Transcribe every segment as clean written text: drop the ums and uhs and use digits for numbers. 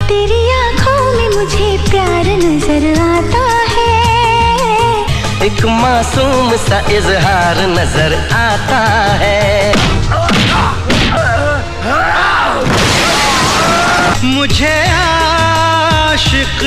तेरी आँखों में मुझे प्यार नजर आता है, एक मासूम सा इजहार नजर आता है। मुझे आशिक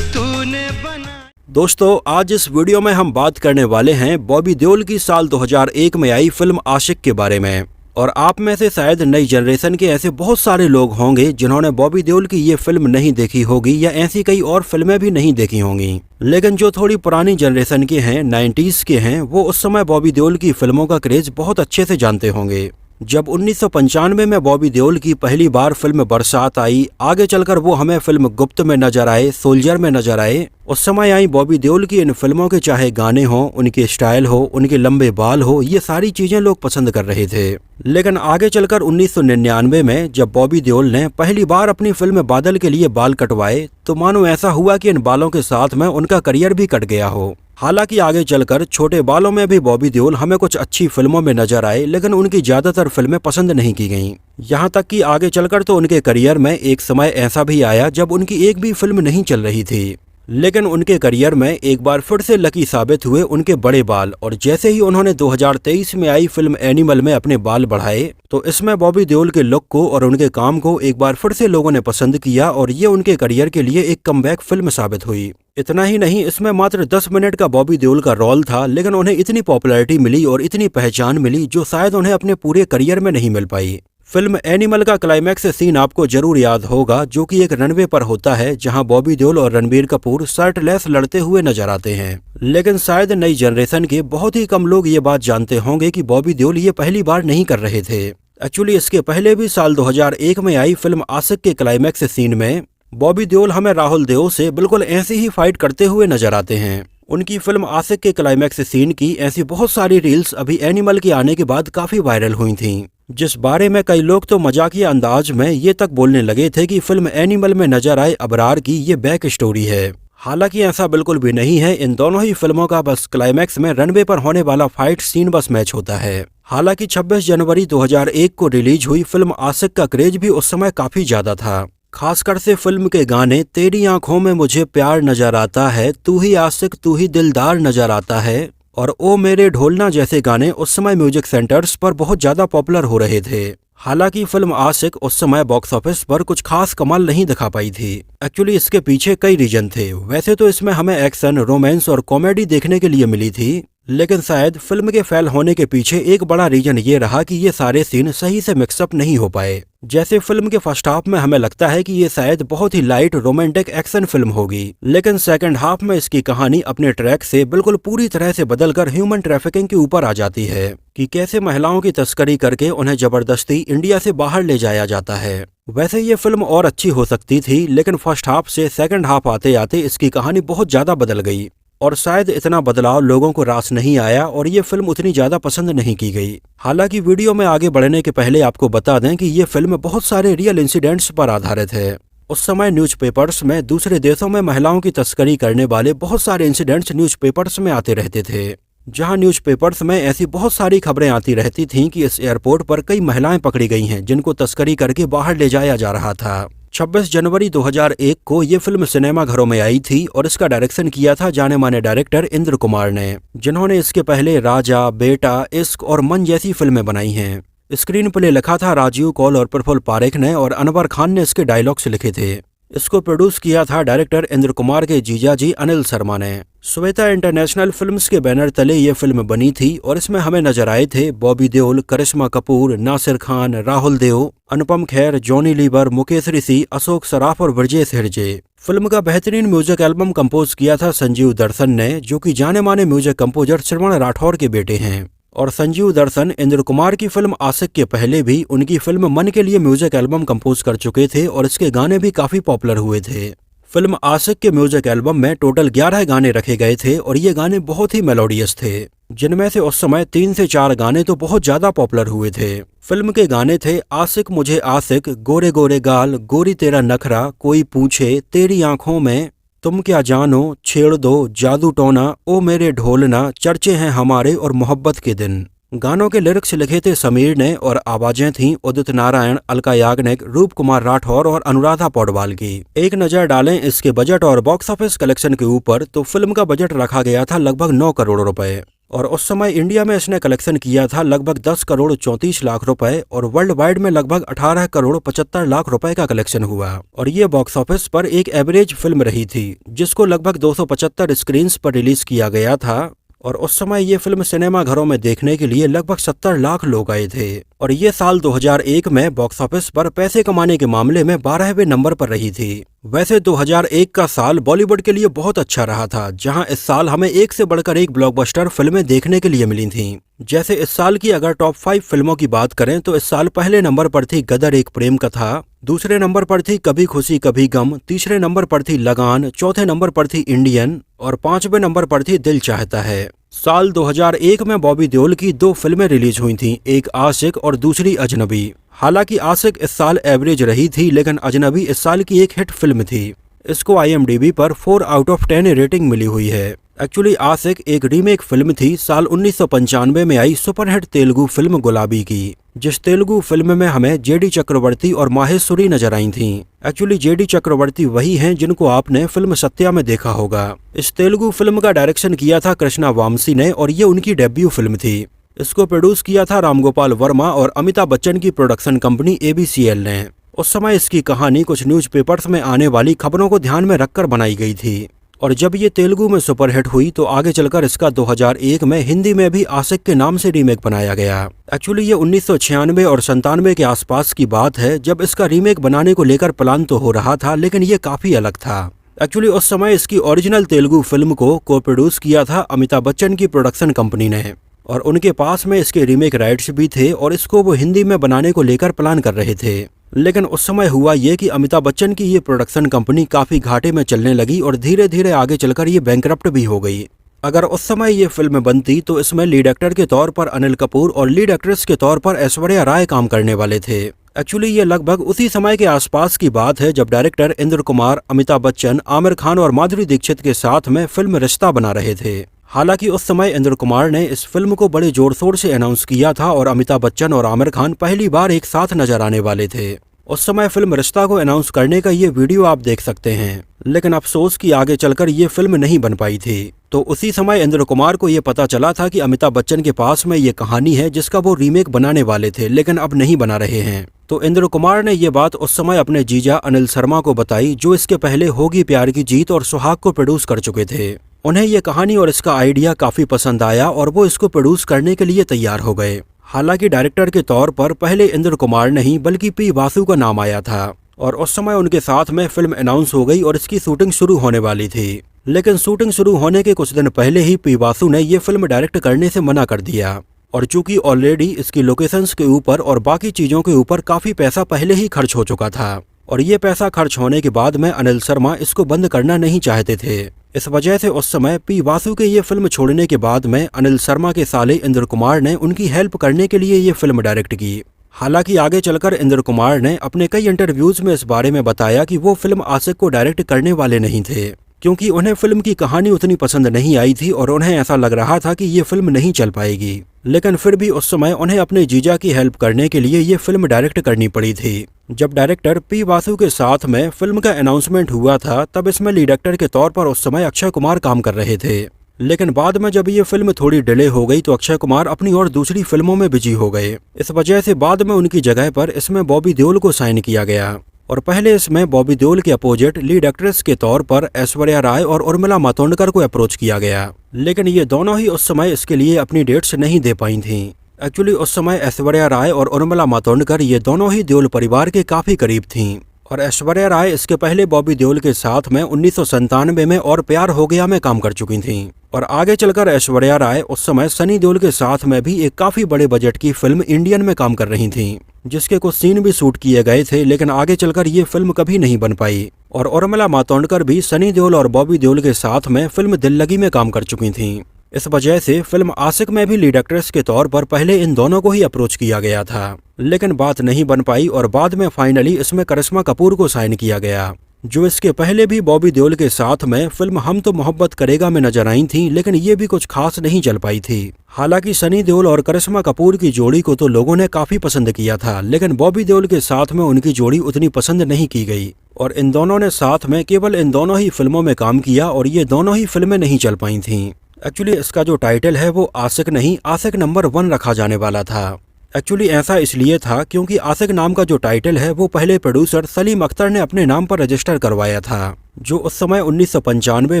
तूने बना। दोस्तों, आज इस वीडियो में हम बात करने वाले हैं बॉबी देओल की साल 2001 में आई फिल्म आशिक के बारे में। और आप में से शायद नई जनरेशन के ऐसे बहुत सारे लोग होंगे जिन्होंने बॉबी देओल की ये फिल्म नहीं देखी होगी या ऐसी कई और फिल्में भी नहीं देखी होंगी। लेकिन जो थोड़ी पुरानी जनरेशन के हैं, 90s के हैं, वो उस समय बॉबी देओल की फिल्मों का क्रेज बहुत अच्छे से जानते होंगे। जब 1995 में बॉबी देओल की पहली बार फिल्म बरसात आई, आगे चलकर वो हमें फिल्म गुप्त में नजर आए, सोल्जर में नजर आए, उस समय आई बॉबी देओल की इन फिल्मों के चाहे गाने हो, उनके स्टाइल हो, उनके लंबे बाल हो, ये सारी चीजें लोग पसंद कर रहे थे। लेकिन आगे चलकर 1999 में जब बॉबी देओल ने पहली बार अपनी फिल्म बादल के लिए बाल कटवाए, तो मानो ऐसा हुआ कि इन बालों के साथ में उनका करियर भी कट गया हो। हालांकि आगे चलकर छोटे बालों में भी बॉबी देओल हमें कुछ अच्छी फिल्मों में नजर आए, लेकिन उनकी ज्यादातर फिल्में पसंद नहीं की गईं। यहाँ तक कि आगे चलकर तो उनके करियर में एक समय ऐसा भी आया जब उनकी एक भी फिल्म नहीं चल रही थी। लेकिन उनके करियर में एक बार फिर से लकी साबित हुए उनके बड़े बाल, और जैसे ही उन्होंने 2023 में आई फिल्म एनिमल में अपने बाल बढ़ाए, तो इसमें बॉबी देओल के लुक को और उनके काम को एक बार फिर से लोगों ने पसंद किया और ये उनके करियर के लिए एक कमबैक फिल्म साबित हुई। इतना ही नहीं, इसमें मात्र 10 मिनट का बॉबी देओल का रोल था, लेकिन उन्हें इतनी पॉपुलैरिटी मिली और इतनी पहचान मिली जो शायद उन्हें अपने पूरे करियर में नहीं मिल पाई। फिल्म एनिमल का क्लाइमैक्स सीन आपको जरूर याद होगा, जो कि एक रनवे पर होता है, जहां बॉबी देओल और रणबीर कपूर शर्टलेस लड़ते हुए नजर आते हैं। लेकिन शायद नई जनरेशन के बहुत ही कम लोग ये बात जानते होंगे कि बॉबी देओल ये पहली बार नहीं कर रहे थे। एक्चुअली इसके पहले भी साल 2001 में आई फिल्म आशिक के क्लाइमैक्स सीन में बॉबी देओल हमें राहुल देओ से बिल्कुल ऐसे ही फाइट करते हुए नजर आते हैं। उनकी फिल्म आशिक के क्लाइमैक्स सीन की ऐसी बहुत सारी रील्स अभी एनिमल के आने के बाद काफी वायरल हुई थीं, जिस बारे में कई लोग तो मजाकिया अंदाज में ये तक बोलने लगे थे कि फिल्म एनिमल में नजर आए अबरार की ये बैक स्टोरी है। हालांकि ऐसा बिल्कुल भी नहीं है। इन दोनों ही फिल्मों का बस क्लाइमैक्स में रनवे पर होने वाला फाइट सीन बस मैच होता है। हालांकि 26 जनवरी 2001 को रिलीज हुई फिल्म आशिक का क्रेज भी उस समय काफी ज्यादा था। खासकर से फिल्म के गाने तेरी आंखों में मुझे प्यार नजर आता है, तू ही आशिक तू ही दिलदार नजर आता है और ओ मेरे ढोलना जैसे गाने उस समय म्यूजिक सेंटर्स पर बहुत ज्यादा पॉपुलर हो रहे थे। हालांकि फिल्म आशिक उस समय बॉक्स ऑफिस पर कुछ खास कमाल नहीं दिखा पाई थी। एक्चुअली इसके पीछे कई रीजन थे। वैसे तो इसमें हमें एक्शन, रोमांस और कॉमेडी देखने के लिए मिली थी, लेकिन शायद फिल्म के फेल होने के पीछे एक बड़ा रीजन ये रहा कि ये सारे सीन सही से मिक्सअप नहीं हो पाए। जैसे फिल्म के फर्स्ट हाफ में हमें लगता है कि ये शायद बहुत ही लाइट रोमांटिक एक्शन फिल्म होगी, लेकिन सेकंड हाफ में इसकी कहानी अपने ट्रैक से बिल्कुल पूरी तरह से बदलकर ह्यूमन ट्रैफिकिंग के ऊपर आ जाती है कि कैसे महिलाओं की तस्करी करके उन्हें जबरदस्ती इंडिया से बाहर ले जाया जाता है। वैसे ये फिल्म और अच्छी हो सकती थी, लेकिन फर्स्ट हाफ से सेकंड हाफ आते आते इसकी कहानी बहुत ज्यादा बदल गई और शायद इतना बदलाव लोगों को रास नहीं आया और ये फिल्म उतनी ज्यादा पसंद नहीं की गई। हालांकि वीडियो में आगे बढ़ने के पहले आपको बता दें कि ये फिल्म बहुत सारे रियल इंसिडेंट्स पर आधारित है। उस समय न्यूज़पेपर्स में दूसरे देशों में महिलाओं की तस्करी करने वाले बहुत सारे इंसिडेंट्स न्यूज़पेपर्स में आते रहते थे, जहां न्यूज़पेपर्स में ऐसी बहुत सारी खबरें आती रहती थीं कि इस एयरपोर्ट पर कई महिलाएं पकड़ी गई हैं जिनको तस्करी करके बाहर ले जाया जा रहा था। 26 जनवरी 2001 को ये फिल्म सिनेमा घरों में आई थी और इसका डायरेक्शन किया था जाने माने डायरेक्टर इंद्र कुमार ने, जिन्होंने इसके पहले राजा, बेटा, इश्क और मन जैसी फिल्में बनाई हैं। स्क्रीन प्ले लिखा था राजीव कौल और प्रफुल्ल पारेख ने और अनवर खान ने इसके डायलॉग्स लिखे थे। इसको प्रोड्यूस किया था डायरेक्टर इंद्र कुमार के जीजाजी अनिल शर्मा ने। श्वेता इंटरनेशनल फिल्म्स के बैनर तले ये फिल्म बनी थी और इसमें हमें नजर आए थे बॉबी देओल, करिश्मा कपूर, नासिर खान, राहुल देओ, अनुपम खेर, जॉनी लीवर, मुकेश ऋषि, अशोक सराफ और ब्रजेश हिरजे। फिल्म का बेहतरीन म्यूजिक एल्बम कंपोज किया था संजीव दर्शन ने, जो कि जाने माने म्यूजिक कंपोजर श्रवण राठौर के बेटे हैं। और संजीव दर्शन इंद्र कुमार की फिल्म आशिक के पहले भी उनकी फिल्म मन के लिए म्यूजिक एल्बम कंपोज कर चुके थे और इसके गाने भी काफी पॉपुलर हुए थे। फिल्म आशिक के म्यूजिक एल्बम में टोटल 11 गाने रखे गए थे और ये गाने बहुत ही मेलोडियस थे, जिनमें से उस समय 3 से 4 गाने तो बहुत ज्यादा पॉपुलर हुए थे। फिल्म के गाने थे आशिक मुझे आशिक, गोरे गोरे गाल, गोरी तेरा नखरा, कोई पूछे, तेरी आंखों में, तुम क्या जानो, छेड़ दो, जादू टोना, ओ मेरे ढोलना, चर्चे हैं हमारे और मोहब्बत के दिन। गानों के लिरिक्स लिखे थे समीर ने और आवाजें थीं उदित नारायण, अलका याग्निक, रूप कुमार राठौर और अनुराधा पौडवाल की। एक नजर डालें इसके बजट और बॉक्स ऑफिस कलेक्शन के ऊपर तो फिल्म का बजट रखा गया था लगभग 9 करोड़ रुपए और उस समय इंडिया में इसने कलेक्शन किया था लगभग 10 करोड़ 34 लाख रुपए और वर्ल्ड वाइड में लगभग 18 करोड़ 75 लाख रुपए का कलेक्शन हुआ और ये बॉक्स ऑफिस पर एक एवरेज फिल्म रही थी जिसको लगभग 275 स्क्रीन्स पर रिलीज किया गया था और उस समय ये फिल्म सिनेमा घरों में देखने के लिए लगभग 70 लाख लोग आए थे और ये साल 2001 में बॉक्स ऑफिस पर पैसे कमाने के मामले में 12वें नंबर पर रही थी। वैसे 2001 का साल बॉलीवुड के लिए बहुत अच्छा रहा था, जहां इस साल हमें एक से बढ़कर एक ब्लॉकबस्टर फिल्में देखने के लिए मिली थीं। जैसे इस साल की अगर टॉप 5 फिल्मों की बात करें तो इस साल पहले नंबर पर थी गदर एक प्रेम कथा, दूसरे नंबर पर थी कभी खुशी कभी गम, तीसरे नंबर पर थी लगान, चौथे नंबर पर थी इंडियन और 5वें नंबर पर थी दिल चाहता है। साल 2001 में बॉबी देओल की 2 फिल्में रिलीज हुई थीं, एक आशिक और दूसरी अजनबी। हालांकि आशिक इस साल एवरेज रही थी लेकिन अजनबी इस साल की एक हिट फिल्म थी। इसको IMDb पर 4 आउट ऑफ 10 रेटिंग मिली हुई है। एक्चुअली आशिक एक रीमेक फिल्म थी साल 1995 में आई सुपरहिट तेलुगु फिल्म गुलाबी की, जिस तेलुगु फिल्म में हमें JD चक्रवर्ती और माहेश्वरी नजर आई थीं। एक्चुअली JD चक्रवर्ती वही हैं जिनको आपने फिल्म सत्या में देखा होगा। इस तेलुगु फिल्म का डायरेक्शन किया था कृष्णा वामसी ने और ये उनकी डेब्यू फिल्म थी। इसको प्रोड्यूस किया था रामगोपाल वर्मा और अमिताभ बच्चन की प्रोडक्शन कंपनी ABCL ने। उस समय इसकी कहानी कुछ न्यूज़पेपर्स में आने वाली खबरों को ध्यान में रखकर बनाई गई थी और जब ये तेलुगु में सुपरहिट हुई तो आगे चलकर इसका 2001 में हिंदी में भी आशिक के नाम से रीमेक बनाया गया। एक्चुअली ये 1996 और 97 के आसपास की बात है जब इसका रीमेक बनाने को लेकर प्लान तो हो रहा था लेकिन ये काफी अलग था। एक्चुअली उस समय इसकी ओरिजिनल तेलुगु फिल्म को प्रोड्यूस किया था अमिताभ बच्चन की प्रोडक्शन कंपनी ने और उनके पास में इसके रीमेक राइट्स भी थे और इसको वो हिंदी में बनाने को लेकर प्लान कर रहे थे। लेकिन उस समय हुआ ये कि अमिताभ बच्चन की ये प्रोडक्शन कंपनी काफी घाटे में चलने लगी और धीरे धीरे आगे चलकर ये बैंकरप्ट भी हो गई। अगर उस समय ये फिल्म बनती तो इसमें लीड एक्टर के तौर पर अनिल कपूर और लीड एक्ट्रेस के तौर पर ऐश्वर्या राय काम करने वाले थे। एक्चुअली ये लगभग उसी समय के आसपास की बात है जब डायरेक्टर इंद्र कुमार, अमिताभ बच्चन, आमिर खान और माधुरी दीक्षित के साथ में फिल्म रिश्ता बना रहे थे। हालांकि उस समय इंद्र कुमार ने इस फिल्म को बड़े जोर शोर से अनाउंस किया था और अमिताभ बच्चन और आमिर खान पहली बार एक साथ नजर आने वाले थे। उस समय फिल्म रिश्ता को अनाउंस करने का ये वीडियो आप देख सकते हैं, लेकिन अफसोस कि आगे चलकर ये फिल्म नहीं बन पाई थी। तो उसी समय इंद्र कुमार को ये पता चला था कि अमिताभ बच्चन के पास में ये कहानी है जिसका वो रीमेक बनाने वाले थे लेकिन अब नहीं बना रहे हैं। तो इंद्र कुमार ने ये बात उस समय अपने जीजा अनिल शर्मा को बताई जो इसके पहले होगी प्यार की जीत और सुहाग को प्रोड्यूस कर चुके थे। उन्हें ये कहानी और इसका आइडिया काफी पसंद आया और वो इसको प्रोड्यूस करने के लिए तैयार हो गए। हालांकि डायरेक्टर के तौर पर पहले इंद्र कुमार नहीं बल्कि P वासु का नाम आया था और उस समय उनके साथ में फिल्म अनाउंस हो गई और इसकी शूटिंग शुरू होने वाली थी। लेकिन शूटिंग शुरू होने के कुछ दिन पहले ही P वासु ने ये फिल्म डायरेक्ट करने से मना कर दिया और चूंकि ऑलरेडी इसकी लोकेशंस के ऊपर और बाकी चीजों के ऊपर काफी पैसा पहले ही खर्च हो चुका था और ये पैसा खर्च होने के बाद में अनिल शर्मा इसको बंद करना नहीं चाहते थे। इस वजह से उस समय P वासु के ये फिल्म छोड़ने के बाद में अनिल शर्मा के साले इंद्र कुमार ने उनकी हेल्प करने के लिए ये फिल्म डायरेक्ट की। हालांकि आगे चलकर इंद्र कुमार ने अपने कई इंटरव्यूज में इस बारे में बताया कि वो फिल्म आशिक को डायरेक्ट करने वाले नहीं थे क्योंकि उन्हें फिल्म की कहानी उतनी पसंद नहीं आई थी और उन्हें ऐसा लग रहा था कि ये फिल्म नहीं चल पाएगी। लेकिन फिर भी उस समय उन्हें अपने जीजा की हेल्प करने के लिए ये फिल्म डायरेक्ट करनी पड़ी थी। जब डायरेक्टर P वासु के साथ में फिल्म का अनाउंसमेंट हुआ था तब इसमें लीड एक्टर के तौर पर उस समय अक्षय कुमार काम कर रहे थे। लेकिन बाद में जब ये फिल्म थोड़ी डिले हो गई तो अक्षय कुमार अपनी और दूसरी फिल्मों में बिजी हो गए। इस वजह से बाद में उनकी जगह पर इसमें बॉबी देओल को साइन किया गया और पहले इसमें बॉबी देओल के अपोजिट लीड एक्ट्रेस के तौर पर ऐश्वर्या राय और उर्मिला मातोंडकर को अप्रोच किया गया। लेकिन ये दोनों ही उस समय इसके लिए अपनी डेट्स नहीं दे पाई थीं। एक्चुअली उस समय ऐश्वर्या राय और उर्मिला मातोंडकर ये दोनों ही देओल परिवार के काफी करीब थीं और ऐश्वर्या राय इसके पहले बॉबी देओल के साथ में 1997 में और प्यार हो गया में काम कर चुकी थीं और आगे चलकर ऐश्वर्या राय उस समय सनी देओल के साथ में भी एक काफी बड़े बजट की फिल्म इंडियन में काम कर रही थीं जिसके कुछ सीन भी शूट किए गए थे लेकिन आगे चलकर ये फिल्म कभी नहीं बन पाई। और उर्मिला मातोंडकर भी सनी देओल और बॉबी देओल के साथ में फिल्म दिल लगी में काम कर चुकी थीं। इस वजह से फिल्म आशिक में भी लीड एक्ट्रेस के तौर पर पहले इन दोनों को ही अप्रोच किया गया था लेकिन बात नहीं बन पाई और बाद में फाइनली इसमें करिश्मा कपूर को साइन किया गया। जो इसके पहले भी बॉबी देओल के साथ में फिल्म हम तो मोहब्बत करेगा में नजर आई थी, लेकिन ये भी कुछ खास नहीं चल पाई थी। हालांकि सनी देओल और करिश्मा कपूर की जोड़ी को तो लोगों ने काफी पसंद किया था, लेकिन बॉबी देओल के साथ में उनकी जोड़ी उतनी पसंद नहीं की गई और इन दोनों ने साथ में केवल इन दोनों ही फिल्मों में काम किया और ये दोनों ही फिल्में नहीं चल पाई थीं। एक्चुअली इसका जो टाइटल है वो आशिक नहीं, आशिक नंबर 1 रखा जाने वाला था। एक्चुअली ऐसा इसलिए था क्योंकि आशिक नाम का जो टाइटल है वो पहले प्रोड्यूसर सलीम अख्तर ने अपने नाम पर रजिस्टर करवाया था, जो उस समय 1995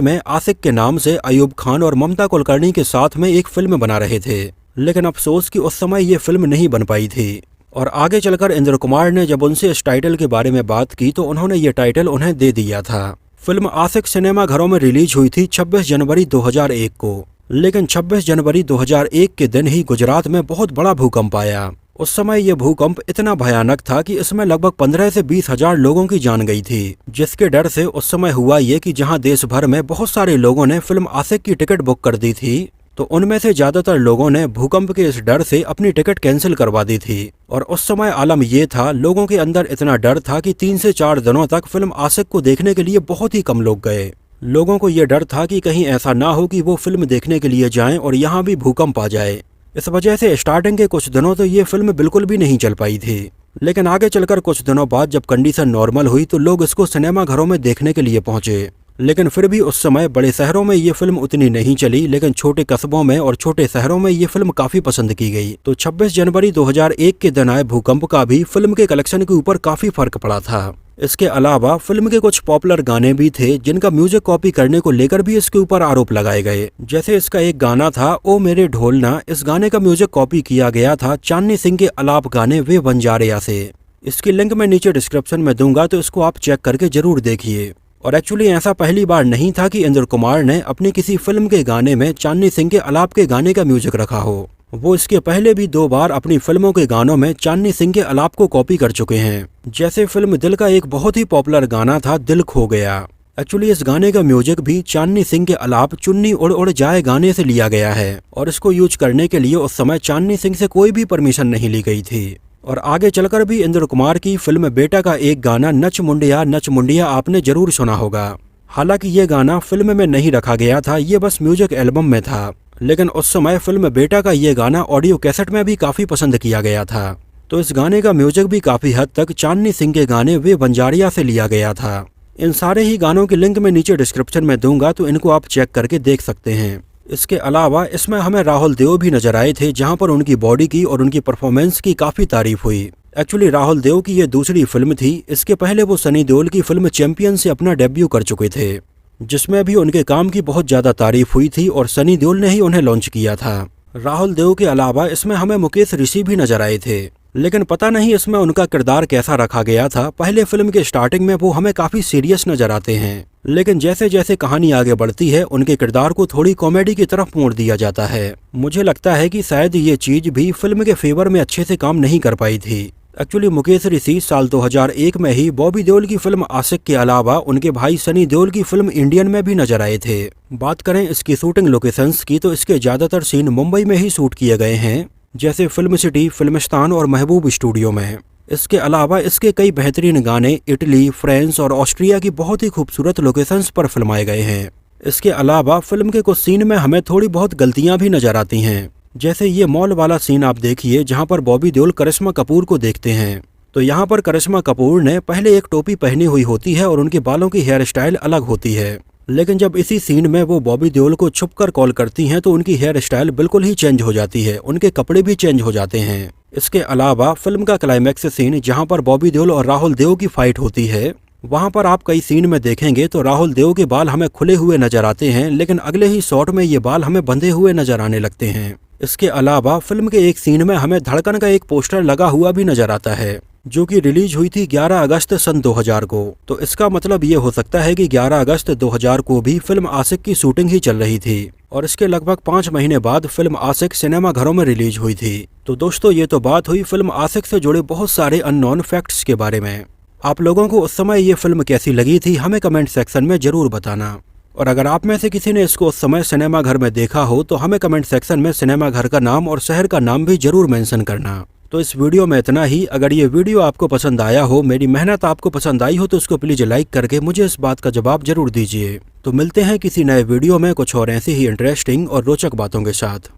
में आशिक के नाम से अयूब खान और ममता कुलकर्णी के साथ में एक फिल्म बना रहे थे। लेकिन अफसोस कि उस समय ये फिल्म नहीं बन पाई थी और आगे चलकर इंद्र कुमार ने जब उनसे इस टाइटल के बारे में बात की तो उन्होंने ये टाइटल उन्हें दे दिया था। फिल्म आशिक सिनेमा घरों में रिलीज हुई थी 26 जनवरी 2001 को, लेकिन 26 जनवरी 2001 के दिन ही गुजरात में बहुत बड़ा भूकंप आया। उस समय ये भूकंप इतना भयानक था कि इसमें लगभग 15 से 20 हजार लोगों की जान गई थी, जिसके डर से उस समय हुआ ये कि जहां देश भर में बहुत सारे लोगों ने फिल्म आशिक की टिकट बुक कर दी थी, तो उनमें से ज्यादातर लोगों ने भूकंप के इस डर से अपनी टिकट कैंसिल करवा दी थी। और उस समय आलम ये था, लोगों के अंदर इतना डर था कि 3 से 4 दिनों तक फिल्म आशिक को देखने के लिए बहुत ही कम लोग गए। लोगों को ये डर था कि कहीं ऐसा ना हो कि वो फिल्म देखने के लिए जाएं और यहाँ भी भूकंप आ जाए। इस वजह से स्टार्टिंग के कुछ दिनों तो ये फिल्म बिल्कुल भी नहीं चल पाई थी, लेकिन आगे चलकर कुछ दिनों बाद जब कंडीशन नॉर्मल हुई तो लोग इसको सिनेमा घरों में देखने के लिए पहुंचे। लेकिन फिर भी उस समय बड़े शहरों में ये फिल्म उतनी नहीं चली, लेकिन छोटे कस्बों में और छोटे शहरों में ये फिल्म काफी पसंद की गई। तो 26 जनवरी 2001 के दिन आए भूकंप का भी फिल्म के कलेक्शन के ऊपर काफी फर्क पड़ा था। इसके अलावा फिल्म के कुछ पॉपुलर गाने भी थे जिनका म्यूजिक कॉपी करने को लेकर भी इसके ऊपर आरोप लगाए गए। जैसे इसका एक गाना था ओ मेरे ढोलना, इस गाने का म्यूजिक कॉपी किया गया था चांदनी सिंह के अलाप गाने वे बंजारिया से। इसकी लिंक मैं नीचे डिस्क्रिप्शन में दूंगा, तो इसको आप चेक करके जरूर देखिए। और एक्चुअली ऐसा पहली बार नहीं था कि इंद्र कुमार ने अपनी किसी फिल्म के गाने में चांदनी सिंह के अलाप के गाने का म्यूजिक रखा हो। वो इसके पहले भी 2 बार अपनी फिल्मों के गानों में चांदनी सिंह के अलाप को कॉपी कर चुके हैं। जैसे फिल्म दिल का एक बहुत ही पॉपुलर गाना था दिल खो गया। एक्चुअली इस गाने का म्यूजिक भी चांदनी सिंह के अलाप चुन्नी उड़ उड़ जाए गाने से लिया गया है और इसको यूज करने के लिए उस समय चांदनी सिंह से कोई भी परमिशन नहीं ली गई थी। और आगे चलकर भी इंद्र कुमार की फिल्म बेटा का एक गाना नच मुंडिया आपने जरूर सुना होगा। हालांकि ये गाना फिल्म में नहीं रखा गया था, ये बस म्यूजिक एल्बम में था, लेकिन उस समय फिल्म बेटा का ये गाना ऑडियो कैसेट में भी काफी पसंद किया गया था। तो इस गाने का म्यूजिक भी काफी हद तक चांदनी सिंह के गाने वे बंजारिया से लिया गया था। इन सारे ही गानों की लिंक मैं नीचे डिस्क्रिप्शन में दूंगा, तो इनको आप चेक करके देख सकते हैं। इसके अलावा इसमें हमें राहुल देव भी नजर आए थे, जहां पर उनकी बॉडी की और उनकी परफॉर्मेंस की काफी तारीफ हुई। एक्चुअली राहुल देव की ये दूसरी फिल्म थी। इसके पहले वो सनी देओल की फिल्म चैंपियन से अपना डेब्यू कर चुके थे, जिसमें भी उनके काम की बहुत ज्यादा तारीफ हुई थी और सनी देओल ने ही उन्हें लॉन्च किया था। राहुल देव के अलावा इसमें हमें मुकेश ऋषि भी नजर आए थे, लेकिन पता नहीं इसमें उनका किरदार कैसा रखा गया था। पहले फिल्म के स्टार्टिंग में वो हमें काफी सीरियस नजर आते हैं, लेकिन जैसे जैसे कहानी आगे बढ़ती है उनके किरदार को थोड़ी कॉमेडी की तरफ मोड़ दिया जाता है। मुझे लगता है कि शायद ये चीज भी फिल्म के फेवर में अच्छे से काम नहीं कर पाई थी। एक्चुअली मुकेश ऋषि साल 2001 में ही बॉबी देओल की फिल्म आशिक के अलावा उनके भाई सनी देओल की फिल्म इंडियन में भी नजर आए थे। बात करें इसकी शूटिंग लोकेशंस की, तो इसके ज्यादातर सीन मुंबई में ही शूट किए गए हैं, जैसे फिल्म सिटी, फिल्मिस्तान और महबूब स्टूडियो में। इसके अलावा इसके कई बेहतरीन गाने इटली, फ्रांस और ऑस्ट्रिया की बहुत ही खूबसूरत लोकेशंस पर फिल्माए गए हैं। इसके अलावा फिल्म के कुछ सीन में हमें थोड़ी बहुत गलतियां भी नजर आती हैं, जैसे ये मॉल वाला सीन आप देखिए जहां पर बॉबी देओल करिश्मा कपूर को देखते हैं। तो यहाँ पर करिश्मा कपूर ने पहले एक टोपी पहनी हुई होती है और उनके बालों की हेयर स्टाइल अलग होती है, लेकिन जब इसी सीन में वो बॉबी देओल को छुपकर कॉल करती हैं तो उनकी हेयर स्टाइल बिल्कुल ही चेंज हो जाती है, उनके कपड़े भी चेंज हो जाते हैं। इसके अलावा फिल्म का क्लाइमैक्स सीन जहां पर बॉबी देओल और राहुल देव की फाइट होती है, वहां पर आप कई सीन में देखेंगे तो राहुल देव के बाल हमें खुले हुए नजर आते हैं, लेकिन अगले ही शॉट में ये बाल हमें बंधे हुए नजर आने लगते हैं। इसके अलावा फिल्म के एक सीन में हमें धड़कन का एक पोस्टर लगा हुआ भी नजर आता है, जो कि रिलीज हुई थी 11 अगस्त सन 2000 को। तो इसका मतलब ये हो सकता है कि 11 अगस्त 2000 को भी फिल्म आशिक की शूटिंग ही चल रही थी और इसके लगभग 5 महीने बाद फिल्म आशिक सिनेमा घरों में रिलीज हुई थी। तो दोस्तों ये तो बात हुई फिल्म आशिक से जुड़े बहुत सारे अननोन फैक्ट्स के बारे में। आप लोगों को उस समय ये फिल्म कैसी लगी थी हमें कमेंट सेक्शन में जरूर बताना, और अगर आप में से किसी ने इसको उस समय सिनेमा घर में देखा हो तो हमें कमेंट सेक्शन में सिनेमा घर का नाम और शहर का नाम भी जरूर मेंशन करना। तो इस वीडियो में इतना ही। अगर ये वीडियो आपको पसंद आया हो, मेरी मेहनत आपको पसंद आई हो, तो इसको प्लीज लाइक करके मुझे इस बात का जवाब जरूर दीजिए। तो मिलते हैं किसी नए वीडियो में कुछ और ऐसे ही इंटरेस्टिंग और रोचक बातों के साथ।